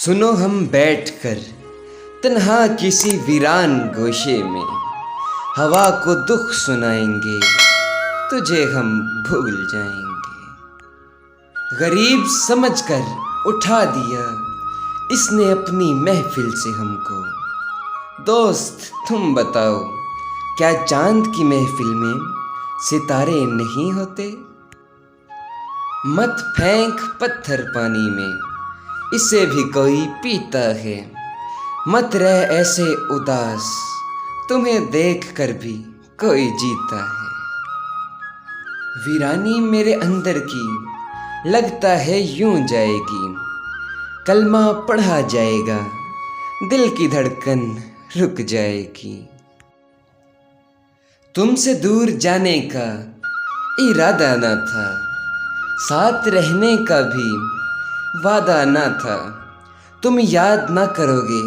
सुनो हम बैठ कर तन्हा किसी वीरान गोशे में, हवा को दुख सुनाएंगे, तुझे हम भूल जाएंगे। गरीब समझकर उठा दिया इसने अपनी महफिल से हमको। दोस्त तुम बताओ, क्या चांद की महफिल में सितारे नहीं होते? मत फेंक पत्थर पानी में, इसे भी कोई पीता है। मत रह ऐसे उदास, तुम्हें देख कर भी कोई जीता है। वीरानी मेरे अंदर की लगता है यूं जाएगी, कलमा पढ़ा जाएगा, दिल की धड़कन रुक जाएगी। तुमसे दूर जाने का इरादा न था, साथ रहने का भी वादा ना था। तुम याद ना करोगे,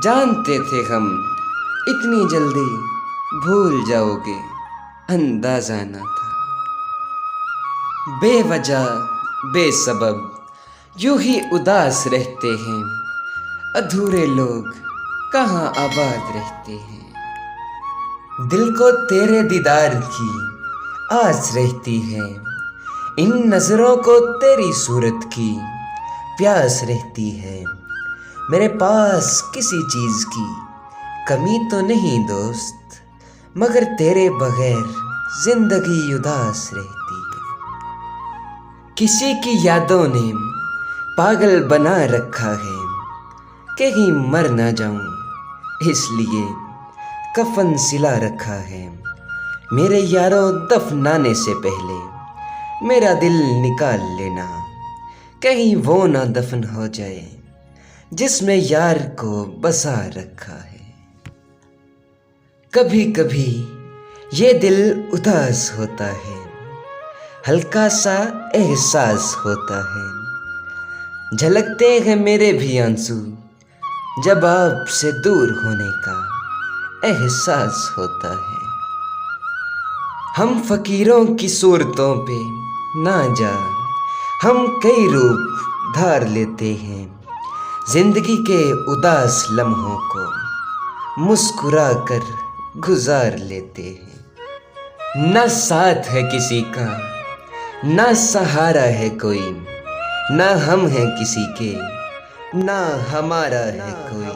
जानते थे हम, इतनी जल्दी भूल जाओगे, अंदाजा ना था। बेवजह बेसबब यूं ही उदास रहते हैं, अधूरे लोग कहाँ आबाद रहते हैं। दिल को तेरे दीदार की आस रहती है, इन नज़रों को तेरी सूरत की प्यास रहती है। मेरे पास किसी चीज़ की कमी तो नहीं दोस्त, मगर तेरे बगैर जिंदगी उदास रहती है। किसी की यादों ने पागल बना रखा है, कहीं मर ना जाऊं इसलिए कफन सिला रखा है। मेरे यारों दफनाने से पहले मेरा दिल निकाल लेना, कहीं वो ना दफन हो जाए जिसमें यार को बसा रखा है। कभी कभी ये दिल उदास होता है, हल्का सा एहसास होता है। झलकते हैं मेरे भी आंसू जब आपसे दूर होने का एहसास होता है। हम फकीरों की सूरतों पे ना जा, हम कई रूप धार लेते हैं, जिंदगी के उदास लम्हों को मुस्कुरा कर गुजार लेते हैं। ना साथ है किसी का, ना सहारा है कोई, ना हम हैं किसी के, ना हमारा है कोई।